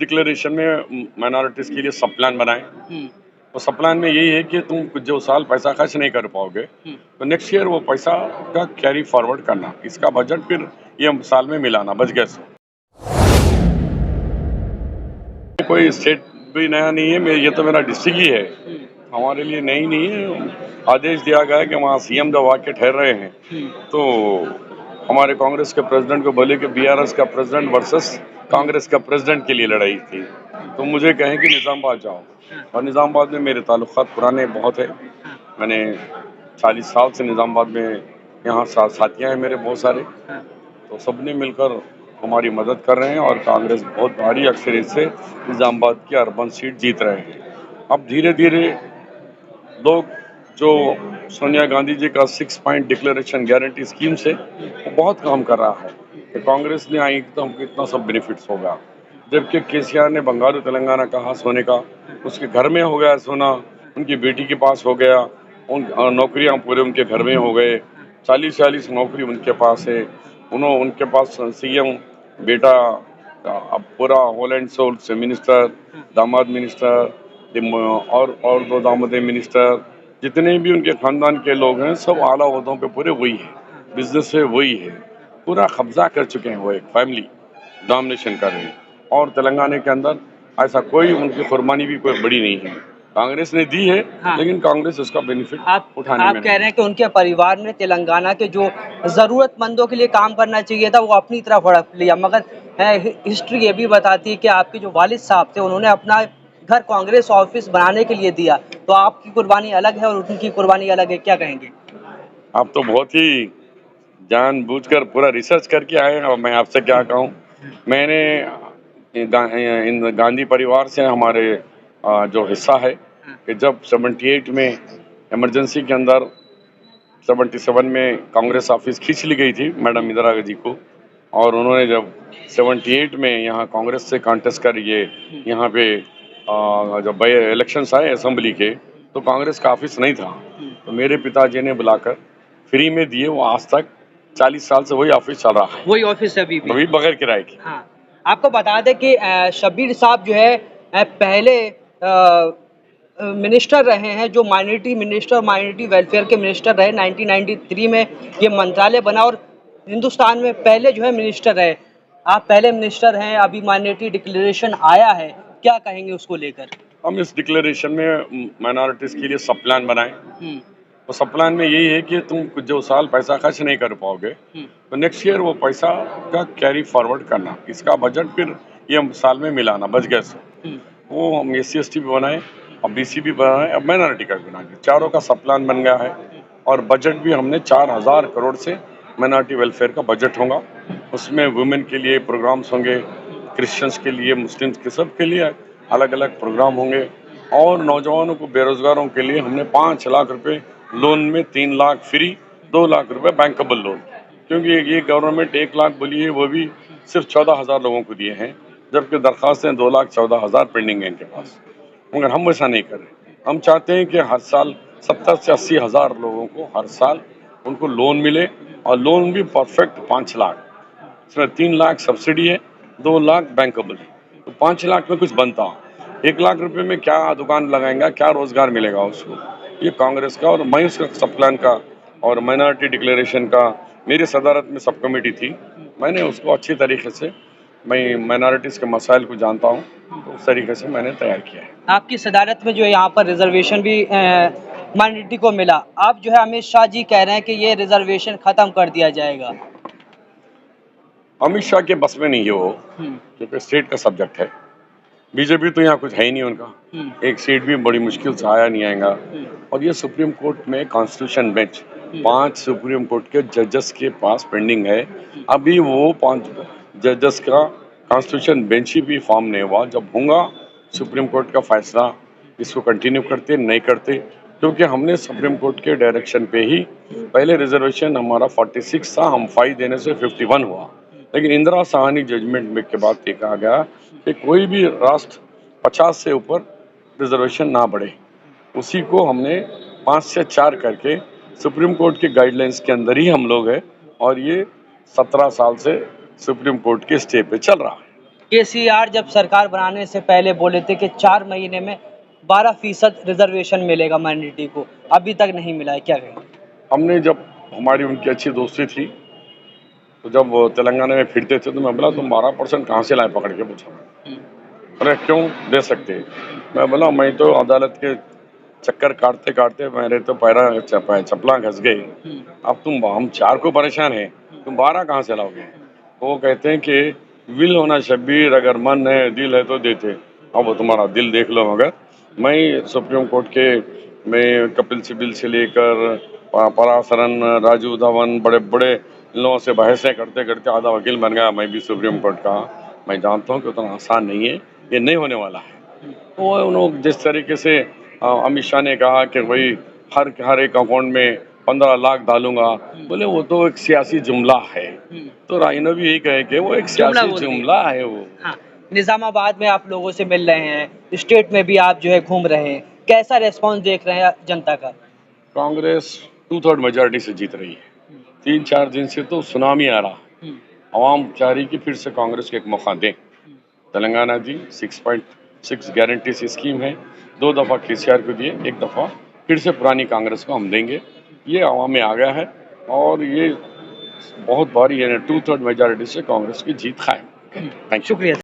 Declaration में minorities के लिए सब प्लान बनाएं। तो सब प्लान में यही है कि तुम कुछ जो साल पैसा खर्च नहीं कर पाओगे तो नेक्स्ट ईयर वो पैसा का कैरी फॉरवर्ड करना, इसका बजट फिर ये साल में मिलाना, बच गया सो। कोई स्टेट भी नया नहीं है, ये तो मेरा डिस्ट्रिक्ट ही है, हमारे लिए नई नहीं है। आदेश दिया गया है कि वहाँ सीएम जब आके ठहर रहे हैं तो हमारे कांग्रेस के प्रेसिडेंट को बोले कि बीआरएस का प्रेसिडेंट वर्सेस कांग्रेस का प्रेसिडेंट के लिए लड़ाई थी, तो मुझे कहें कि निज़ामाबाद जाओ, और निज़ामाबाद में मेरे ताल्लुकात पुराने बहुत है। मैंने 40 साल से निज़ामाबाद में यहाँ साथियाँ हैं मेरे बहुत सारे, तो सबने मिलकर हमारी मदद कर रहे हैं और कांग्रेस बहुत भारी अक्सरियत से निज़ामाबाद की अर्बन सीट जीत रहे हैं। अब धीरे धीरे लोग जो सोनिया गांधी जी का 6 पॉइंट डिक्लेरेशन गारंटी स्कीम से वो बहुत काम कर रहा है कि कांग्रेस ने आई तो हमको इतना सब बेनिफिट्स होगा, जबकि केसीआर ने बंगाल तेलंगाना कहा सोने का, उसके घर में हो गया सोना, उनकी बेटी के पास हो गया, उन नौकरियां पूरे उनके घर में हो गए, 40-40 नौकरी उनके पास है, उनके पास सीएम बेटा अब पूरा होल एंड सोल से मिनिस्टर, दामाद मिनिस्टर और 2 दामाद मिनिस्टर, जितने भी उनके खानदान के लोग हैं सब आला ओहदों पे पूरे वही है, बिजनेस है वही है, पूरा कब्जा कर चुके हैं, वो एक फैमिली डोमिनेशन कर रहे हैं। और तेलंगाना के अंदर ऐसा कोई उनकी कुर्बानी भी कोई बड़ी नहीं है, कांग्रेस ने दी है। हाँ। लेकिन कांग्रेस उसका बेनिफिट उठाने आप कह रहे हैं कि उनके परिवार ने तेलंगाना के जो जरूरतमंदों के लिए काम करना चाहिए था वो अपनी तरफ हड़प लिया, मगर हिस्ट्री ये भी बताती है कि आपके जो वालिद साहब थे उन्होंने अपना घर कांग्रेस ऑफिस बनाने के लिए दिया, तो आपकी कुर्बानी अलग है और उनकी कुर्बानी अलग है, क्या कहेंगे? आप तो बहुत ही जानबूझकर पूरा रिसर्च करके आए हैं और मैं आपसे क्या कहूँ। मैंने इन गांधी परिवार से हमारे जो हिस्सा है कि जब 78 में इमरजेंसी के अंदर 77 में कांग्रेस ऑफिस खींच ली गई थी मैडम इंदिरा गांधी को, और उन्होंने जब 78 में यहाँ कांग्रेस से कॉन्टेस्ट कर ये यहाँ पे जब इलेक्शंस आए असेंबली के तो कांग्रेस का ऑफिस नहीं था, तो मेरे पिताजी ने बुलाकर फ्री में दिए, वो आज तक 40 साल से वही ऑफिस चल रहा है, वही ऑफिस अभी भी बगैर किराए की। हाँ। आपको बता दें कि शब्बीर साहब जो है पहले मिनिस्टर रहे हैं, जो माइनॉरिटी मिनिस्टर, माइनॉरिटी वेलफेयर के मिनिस्टर रहे। 1993 में ये मंत्रालय बना और हिंदुस्तान में पहले जो है मिनिस्टर रहे। आप पहले मिनिस्टर हैं, अभी माइनॉरिटी डिक्लेरेशन आया है, क्या कहेंगे उसको लेकर? हम इस डिक्लेरेशन में माइनॉरिटीज के लिए सब प्लान बनाएं। तो सब प्लान में यही है कि तुम कुछ जो साल पैसा खर्च नहीं कर पाओगे तो नेक्स्ट ईयर वो पैसा का कैरी फॉरवर्ड करना, इसका बजट फिर ये साल में मिलाना, बच गया सो। वो हम SC ST भी बनाए, अब BC भी बनाए, अब माइनॉरिटी का भी बनाए, चारों का सब प्लान बन गया है। और बजट भी हमने 4000 करोड़ से माइनॉरिटी वेलफेयर का बजट होगा, उसमें वुमेन के लिए प्रोग्राम्स होंगे, क्रिश्चियंस के लिए, मुस्लिम्स के, सब के लिए अलग अलग प्रोग्राम होंगे। और नौजवानों को, बेरोजगारों के लिए हमने 5 लाख रुपए लोन में 3 लाख फ्री, 2 लाख रुपए बैंकेबल लोन, क्योंकि ये गवर्नमेंट 1 लाख बोली है, वो भी सिर्फ 14,000 लोगों को दिए हैं, जबकि दरखास्तें 2,14,000 पेंडिंग है इनके पास। मगर हम वैसा नहीं कर रहे, हम चाहते हैं कि हर साल 70 से 80 हज़ार लोगों को हर साल उनको लोन मिले, और लोन भी परफेक्ट 5 लाख, इसमें 3 लाख सब्सिडी है, 2 लाख बैंकेबल है, तो 5 लाख में कुछ बनता। 1 लाख रुपए में क्या दुकान लगाएंगा, क्या रोजगार मिलेगा उसको? ये कांग्रेस का, और मैं उसका सब प्लान का और माइनॉरिटी डिक्लेरेशन का मेरी सदारत में सब कमेटी थी, मैंने उसको अच्छी तरीके से, मैं माइनॉरिटीज़ के मसाइल को जानता हूँ, तो उस तरीके से मैंने तैयार किया है। आपकी सदारत में जो है यहाँ पर रिजर्वेशन भी माइनॉरिटी को मिला, आप जो है अमित शाह जी कह रहे हैं कि ये रिजर्वेशन खत्म कर दिया जाएगा। अमित शाह के बस में नहीं है वो, क्योंकि स्टेट का सब्जेक्ट है। बीजेपी तो यहाँ कुछ है ही नहीं उनका, एक सीट भी बड़ी मुश्किल से आया नहीं आएगा। और ये सुप्रीम कोर्ट में कॉन्स्टिट्यूशन बेंच 5 सुप्रीम कोर्ट के जजेस के पास पेंडिंग है, अभी वो 5 जजेस का कॉन्स्टिट्यूशन बेंच ही भी फॉर्म नहीं हुआ। जब होगा सुप्रीम कोर्ट का फैसला, इसको कंटिन्यू करते नहीं करते, क्योंकि हमने सुप्रीम कोर्ट के डायरेक्शन पे ही पहले रिजर्वेशन हमारा 46 था, हम 5 देने से 51 हुआ, लेकिन इंदिरा साहनी जजमेंट में के बाद ये कहा गया कि कोई भी राष्ट्र 50 से ऊपर रिजर्वेशन ना बढ़े, उसी को हमने 5 से 4 करके सुप्रीम कोर्ट के गाइडलाइंस के अंदर ही हम लोग हैं, और ये 17 साल से सुप्रीम कोर्ट के स्टे पे चल रहा है। केसीआर जब सरकार बनाने से पहले बोले थे कि 4 महीने में 12% रिजर्वेशन मिलेगा माइनॉरिटी को, अभी तक नहीं मिला है, क्या कहेंगे? हमने जब हमारी उनकी अच्छी दोस्ती थी तो जब वो तेलंगाना में फिरते थे तो मैं बोला तुम 12% कहाँ से लाए पकड़ के पूछा। अरे क्यों दे सकते? मैं बोला मैं तो अदालत के चक्कर काटते काटते मेरे तो पैरा चपला घस गई। अब तुम हम 4 को परेशान है, तुम 12 कहाँ से लाओगे? वो कहते हैं कि विल होना शब्बीर, अगर मन है दिल है तो देते। अब वो तुम्हारा दिल देख लो। मगर मैं सुप्रीम कोर्ट के मैं कपिल सिब्बल से लेकर पराशरन, राजू धवन, बड़े बड़े इन लोगों से बहसें करते करते आधा वकील बन गया मैं भी सुप्रीम कोर्ट का। मैं जानता हूँ कि उतना आसान नहीं है, ये नहीं होने वाला है। वो उन्होंने जिस तरीके से अमित शाह ने कहा कि भाई हर एक अकाउंट में 15 लाख डालूंगा, बोले वो तो एक सियासी जुमला है। तो राइनो भी यही कहे कि वो एक जुमला सियासी बोल दिया। जुमला है वो। हाँ, निजामाबाद में आप लोगों से मिल रहे हैं, स्टेट में भी आप जो है घूम रहे हैं, कैसा रेस्पॉन्स देख रहे हैं जनता का? कांग्रेस 2/3 मेजोरिटी से जीत रही है। 3-4 दिन से तो सुनामी आ रहा है। आवाम चाह रही कि फिर से कांग्रेस को एक मौका दें। तेलंगाना दी 6.6 गारंटी स्कीम है, 2 दफ़ा केसीआर को दिए, 1 दफ़ा फिर से पुरानी कांग्रेस को हम देंगे। ये आवाम में आ गया है और ये बहुत भारी है, 2/3 मेजोरिटी से कांग्रेस की जीत कायम। Thank you. शुक्रिया।